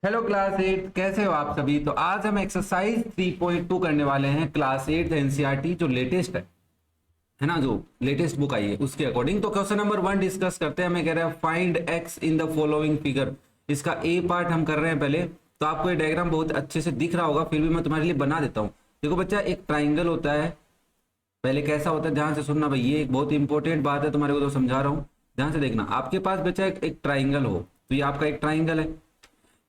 Hello class 8, कैसे हो आप सभी। तो आज हम एक्सरसाइज 3.2 करने वाले हैं क्लास 8 एनसीईआरटी जो लेटेस्ट है ना, जो लेटेस्ट बुक आई है उसके अकॉर्डिंग। तो क्वेश्चन नंबर 1 डिस्कस करते हैं। हमें कह रहा है find x in the following figure. इसका ए पार्ट हम कर रहे हैं पहले। तो आपको ये डायग्राम बहुत अच्छे से दिख रहा होगा, फिर भी मैं तुम्हारे लिए बना देता हूँ। देखो बच्चा, एक ट्राइंगल होता है। पहले कैसा होता है ध्यान से सुनना भाई, ये एक बहुत इंपॉर्टेंट बात है, तुम्हारे को तो समझा रहा हूँ, ध्यान से देखना। आपके पास बच्चा एक ट्राइंगल हो, तो ये आपका एक ट्राइंगल है।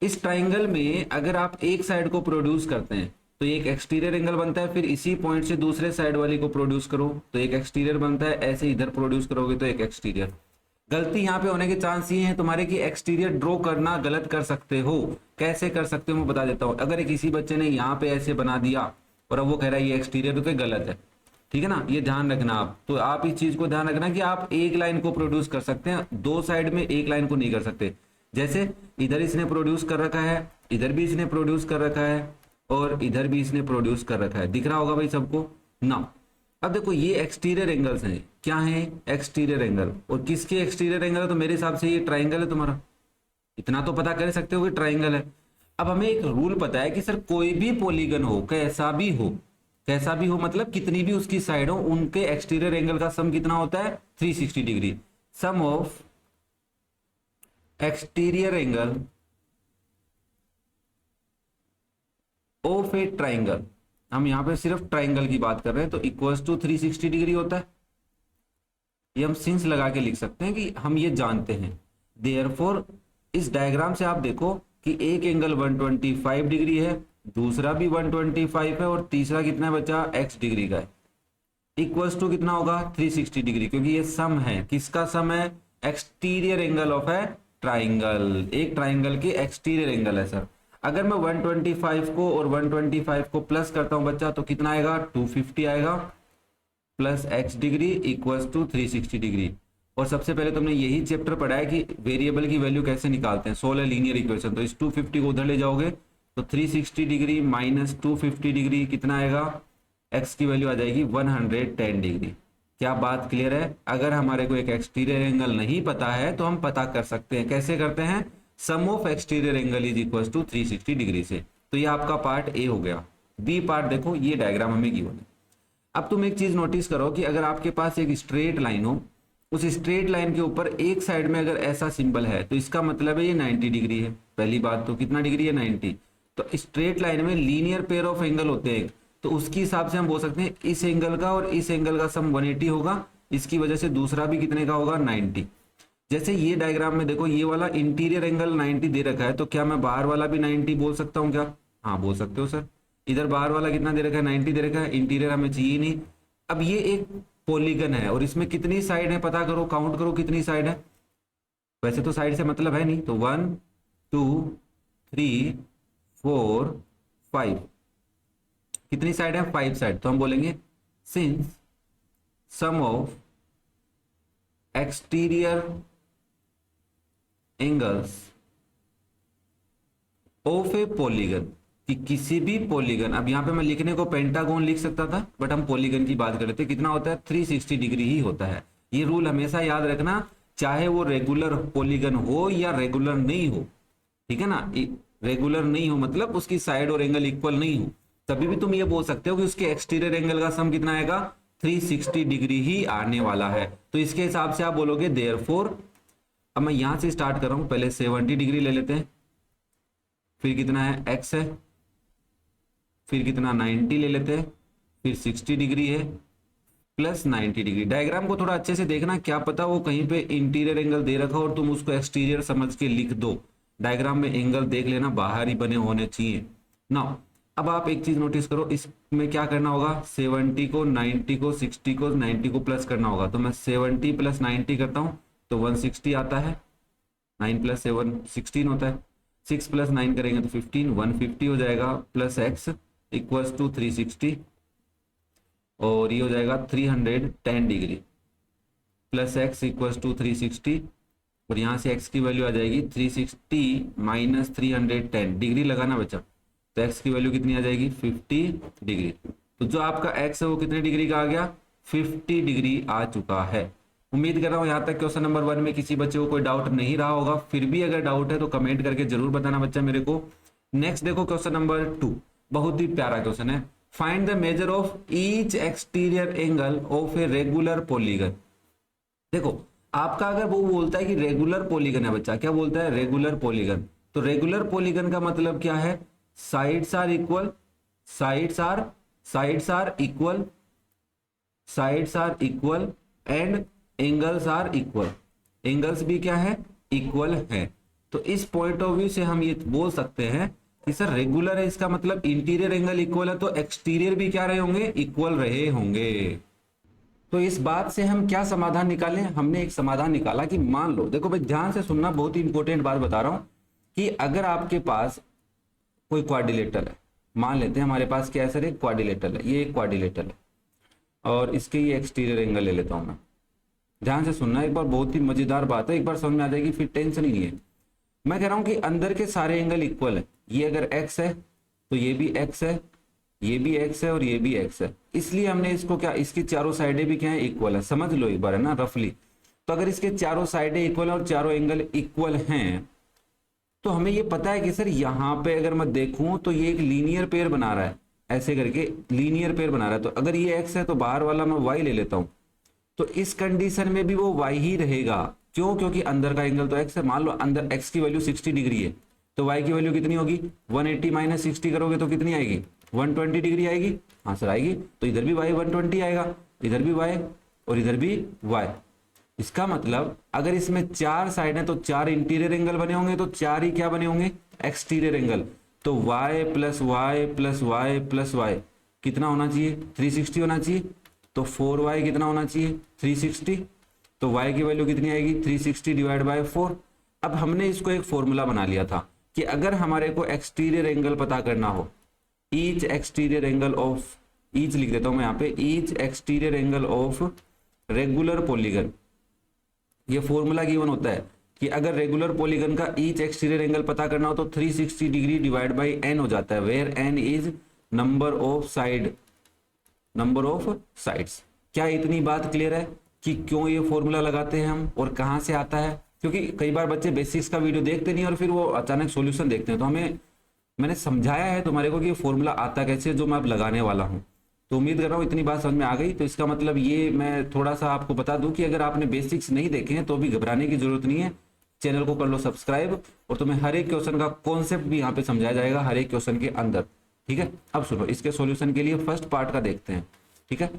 इस ट्राइंगल में अगर आप एक साइड को प्रोड्यूस करते हैं तो ये एक एक्सटीरियर एंगल बनता है। फिर इसी पॉइंट से दूसरे साइड वाली को प्रोड्यूस करो तो एक एक्सटीरियर बनता है। ऐसे इधर प्रोड्यूस करोगे तो एक एक्सटीरियर। गलती यहाँ पे होने के चांस ये हैं तुम्हारे कि एक्सटीरियर ड्रॉ करना गलत कर सकते हो। कैसे कर सकते हो मैं बता देता हूँ। अगर किसी बच्चे ने यहाँ पे ऐसे बना दिया और अब वो कह रहा है ये एक्सटीरियर, तो गलत है, ठीक है ना। ये ध्यान रखना आप। तो आप इस चीज को ध्यान रखना कि आप एक लाइन को प्रोड्यूस कर सकते हैं, दो साइड में एक लाइन को नहीं कर सकते। जैसे इधर इसने प्रोड्यूस कर रखा है, इधर भी इसने प्रोड्यूस कर रखा है, और इधर भी इसने प्रोड्यूस कर रखा है। दिख रहा होगा भाई सबको ना। अब देखो ये एक्सटीरियर एंगल्स हैं। क्या है एक्सटीरियर एंगल, और किसके एक्सटीरियर एंगल है? तो मेरे हिसाब से ये ट्राइंगल है तुम्हारा। इतना तो पता कर सकते हो कि ट्राइंगल है। अब हमें एक रूल पता है कि सर कोई भी पॉलीगन हो, कैसा भी हो, कैसा भी हो मतलब कितनी भी उसकी साइड हो, उनके एक्सटीरियर एंगल का सम कितना होता है? 360 degree. Sum of exterior angle of a triangle, हम यहां पे सिर्फ ट्राइंगल की बात कर रहे हैं, तो इक्वल्स टू 360 डिग्री होता है। ये हम सिंस लगा के लिख सकते हैं कि हम ये जानते हैं। देयरफॉर इस डायग्राम से आप देखो कि एक एंगल 125 डिग्री है, दूसरा भी 125 है, और तीसरा कितना है बचा? x डिग्री का है। इक्वल्स टू कितना होगा? 360 डिग्री, क्योंकि ये सम है। किसका सम है? Exterior angle of a triangle. एक ट्राइंगल के एक्सटीरियर एंगल है सर। अगर मैं 125 को और 125 को प्लस करता हूं बच्चा, तो कितना आएगा? 250 आएगा, plus x degree equals to 360 degree. और सबसे पहले तुमने यही चैप्टर पढ़ा है कि वेरिएबल की वैल्यू कैसे निकालते हैं, सोलर लीनियर इक्वेशन। तो इस 250 को उधर ले जाओगे तो 360 डिग्री माइनस 250 डिग्री कितना आएगा? x की वैल्यू आ जाएगी 110 डिग्री। क्या बात क्लियर है? अगर हमारे को एक एक्सटीरियर एंगल नहीं पता है तो हम पता कर सकते हैं। कैसे करते हैं? Sum of exterior angle is equal to 360 degree से। तो ये आपका पार्ट ए हो गया। बी पार्ट देखो, ये डायग्राम हमें गिवन है। अब तुम एक चीज नोटिस करो कि अगर आपके पास एक स्ट्रेट लाइन हो, उस स्ट्रेट लाइन के ऊपर एक साइड में अगर ऐसा सिंबल है तो इसका मतलब है ये 90 डिग्री है। पहली बात तो कितना डिग्री है? 90। तो स्ट्रेट लाइन में लीनियर पेयर ऑफ एंगल होते हैं, तो उसके हिसाब से हम बोल सकते हैं इस एंगल का और इस एंगल का सम 180 होगा। इसकी वजह से दूसरा भी कितने का होगा? 90। जैसे ये डायग्राम में देखो, ये वाला इंटीरियर एंगल 90 दे रखा है, तो क्या मैं बाहर वाला भी 90 बोल सकता हूँ क्या? हाँ बोल सकते हो सर। इधर बाहर वाला कितना दे रखा है? 90 दे रखा है। इंटीरियर हमें चाहिए नहीं। अब ये एक पॉलीगन है और इसमें कितनी साइड है पता करो, काउंट करो कितनी साइड है। वैसे तो साइड से मतलब है नहीं, तो 1 2 3 4 5, कितनी साइड है? 5 साइड। तो हम बोलेंगे since sum of exterior angles of a polygon, कि किसी भी पॉलीगन, अब यहां पे मैं लिखने को पेंटागोन लिख सकता था, बट हम पॉलीगन की बात कर रहे थे। कितना होता है? 360 डिग्री ही होता है। ये रूल हमेशा याद रखना, चाहे वो रेगुलर पॉलीगन हो या रेगुलर नहीं हो, ठीक है ना। रेगुलर नहीं हो मतलब उसकी साइड और एंगल इक्वल नहीं हो, तभी भी तुम ये बोल सकते हो कि उसके एक्सटीरियर एंगल का सम कितना आएगा? 360 डिग्री ही आने वाला है। तो इसके हिसाब से आप बोलोगे देयरफॉर। अब मैं यहां से स्टार्ट कर रहा हूं, पहले 70 डिग्री ले लेते हैं, फिर कितना है? x है, फिर कितना? 90 ले लेते हैं, फिर 60 डिग्री है, प्लस 90 डिग्री। डायग्राम को थोड़ा अच्छे से देखना, क्या पता वो कहीं पे इंटीरियर एंगल दे रखा और तुम उसको एक्सटीरियर समझ के लिख दो। डायग्राम में एंगल देख लेना, बाहर ही बने होने चाहिए ना। अब आप एक चीज नोटिस करो, इसमें क्या करना होगा? 70 को 90 को 60 को 90 को प्लस करना होगा। तो मैं 70 प्लस 90 करता हूं तो 160 आता है। 9 प्लस 7 16 होता है। 6 प्लस 9 करेंगे तो 15, 150 हो जाएगा, प्लस x इक्वल्स टू 360, और ये हो जाएगा 310 degree, plus x equals to 360, और यहाँ से x की वैल्यू आ जाएगी 360 माइनस 310 डिग्री लगाना बच्चा। तो x की वैल्यू कितनी आ जाएगी? 50 डिग्री। तो जो आपका x है वो कितने डिग्री का आ गया? 50 डिग्री आ चुका है। उम्मीद कर रहा हूँ यहाँ तक क्वेश्चन नंबर 1 में किसी बच्चे को कोई डाउट नहीं रहा होगा। फिर भी अगर डाउट है तो कमेंट करके जरूर बताना बच्चा मेरे को। नेक्स्ट देखो क्वेश्चन नंबर 2, बहुत ही प्यारा क्वेश्चन है। Find the measure of each exterior angle of a regular polygon. देखो आपका अगर वो बोलता है कि रेगुलर पॉलीगन है बच्चा, क्या बोलता है? Regular polygon. तो रेगुलर पॉलीगन का मतलब क्या है? Sides are equal, sides are equal, sides are equal and angles are equal. Angles भी क्या है? इक्वल है। तो इस पॉइंट ऑफ व्यू से हम ये बोल सकते हैं कि सर रेगुलर है, इसका मतलब इंटीरियर एंगल इक्वल है, तो एक्सटीरियर भी क्या रहे होंगे? इक्वल रहे होंगे। तो इस बात से हम क्या समाधान निकालें? हमने एक समाधान निकाला कि मान लो, देखो भाई ध्यान से सुनना, बहुत ही इंपॉर्टेंट बात बता रहा हूं, कि अगर आपके पास कोई क्वाड्रिलेटरल है, मान लेते हैं हमारे पास क्या है सर? एक क्वाड्रिलेटरल है, ये एक क्वाड्रिलेटरल है और इसके ये एक्सटीरियर एंगल ले लेता हूं मैं। ध्यान से सुनना एक बार, बहुत ही मजेदार बात है, एक बार समझ में आ जाएगी, फिर टेंशन ही नहीं है। मैं कह रहा हूं कि अंदर के सारे एंगल इक्वल है। ये अगर x है तो ये भी x है, ये भी x है और ये भी x है, इसलिए हमने इसको क्या, इसकी चारों साइडें भी क्या है? इक्वल है। समझ लो एक बार, है ना, रफली। तो अगर इसके चारों साइडें इक्वल है और चारों एंगल इक्वल हैं, तो हमें ये पता है कि सर यहाँ पे अगर मैं देखूं तो ये एक लीनियर पेयर बना रहा है, ऐसे करके लीनियर पेयर बना रहा है। तो अगर ये x है तो बाहर वाला मैं y ले लेता हूं, तो इस कंडीशन में भी वो y ही रहेगा। क्यों? क्योंकि अंदर का एंगल तो x है। मान लो अंदर x की वैल्यू 60 डिग्री है, तो y की वैल्यू कितनी होगी? 180 माइनस 60 करोगे तो कितनी आएगी? 120 डिग्री आएगी। हाँ सर आएगी। तो इधर भी y 120 आएगा, इधर भी y और इधर भी y। इसका मतलब अगर इसमें 4 साइड है तो 4 इंटीरियर एंगल बने होंगे, तो 4 ही क्या बने होंगे? Exterior angle. तो y plus y plus y plus y कितना होना चाहिए? 360 होना चाहिए। तो 4y कितना होना चाहिए? 360। तो y की वैल्यू कितनी आएगी? 360 डिवाइड बाय 4। अब हमने इसको एक फॉर्मूला बना लिया था कि अगर हमारे को एक्सटीरियर एंगल पता करना हो, each exterior angle of, each लिख देता हूं मैं यहाँ पे, each exterior angle of regular polygon. ये फॉर्मूला गिवन होता है कि अगर रेगुलर पॉलीगन का ईच एक्सटीरियर एंगल पता करना हो तो 360 डिग्री डिवाइड बाई n हो जाता है, where n is number of side, number of sides. क्या इतनी बात क्लियर है कि क्यों ये फॉर्मूला लगाते हैं हम और कहां से आता है? क्योंकि कई बार बच्चे बेसिक्स का वीडियो देखते नहीं और फिर वो अचानक सॉल्यूशन देखते हैं। तो मैंने समझाया है तुम्हारे को कि ये फॉर्मूला आता कैसे, जो मैं अब लगाने वाला हूं। तो उम्मीद कर रहा हूँ इतनी बात समझ में आ गई। तो इसका मतलब ये मैं थोड़ा सा आपको बता दूं कि अगर आपने बेसिक्स नहीं देखे हैं तो भी घबराने की जरूरत नहीं है। चैनल को कर लो सब्सक्राइब और तुम्हें हर एक क्वेश्चन का कॉन्सेप्ट भी यहाँ पे समझाया जाएगा, हर एक क्वेश्चन के अंदर। ठीक है, अब सुनो, इसके सॉल्यूशन के लिए फर्स्ट पार्ट का देखते हैं। ठीक है,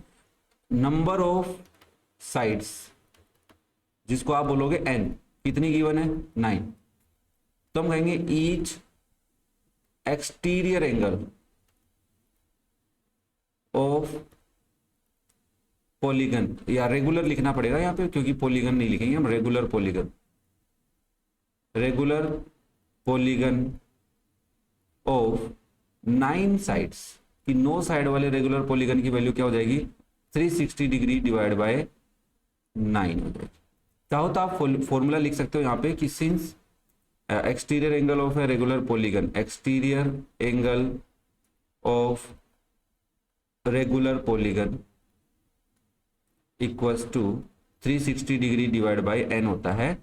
नंबर ऑफ साइड्स जिसको आप बोलोगे n, कितनी गिवन है? 9। तो हम कहेंगे each exterior angle of polygon, या रेगुलर लिखना पड़ेगा यहाँ पे क्योंकि पॉलीगन नहीं लिखेंगे हम, regular polygon, regular polygon of 9 sides, कि 9 साइड वाले रेगुलर पॉलीगन की वैल्यू क्या हो जाएगी? 360 डिग्री डिवाइड बाय 9 हो जाएगी। चाहो तो आप फॉर्मूला लिख सकते हो यहाँ पे कि since exterior angle of a regular polygon, exterior angle of regular polygon equals to 360 degree divide by n होता है।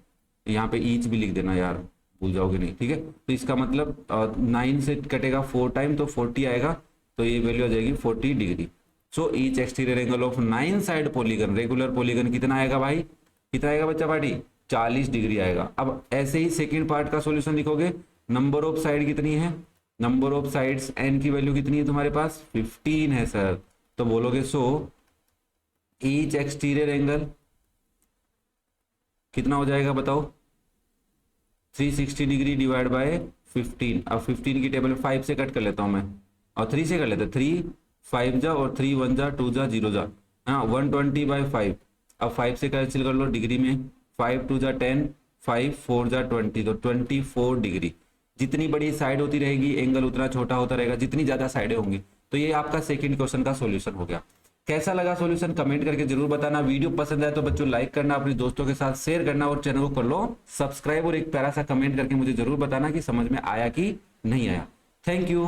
यहाँ पे ईच भी लिख देना यार, भूल जाओगे नहीं। ठीक है, तो इसका मतलब 9 से कटेगा 4 टाइम तो 40 आएगा, तो ये वैल्यू आ जाएगी 40 degree. So each exterior angle of 9 side polygon, regular polygon कितना आएगा भाई? कितना आएगा बच्चा पार्टी? 40 डिग्री आएगा। अब ऐसे ही सेकेंड पार्ट का सॉल्यूशन लिखोगे, नंबर ऑफ साइड कितनी है? नंबर ऑफ साइड्स n की वैल्यू कितनी है तुम्हारे पास? 15 है सर। तो बोलोगे सो ईच एक्सटीरियर एंगल कितना हो जाएगा बताओ? 360 डिग्री डिवाइड बाय 15। अब 15 की टेबल 5 से कट कर लेता हूं मैं और 3 से कर लेते हैं। 3 5 जा और 3 1 जा 2 जा 0 जा, हाँ 120 बाय 5। अब 5 से कैंसिल कर लो डिग्री में, 5 2 जा 10, 5 4 जा 20, तो 24 डिग्री। जितनी बड़ी साइड होती रहेगी एंगल उतना छोटा होता रहेगा, जितनी ज्यादा साइडें होंगी। तो ये आपका सेकंड क्वेश्चन का सॉल्यूशन हो गया। कैसा लगा सॉल्यूशन कमेंट करके जरूर बताना। वीडियो पसंद आए तो बच्चों लाइक करना, अपने दोस्तों के साथ शेयर करना और चैनल को कर लो सब्सक्राइब और एक प्यारा सा कमेंट करके मुझे जरूर बताना कि समझ में आया कि नहीं आया। Thank you.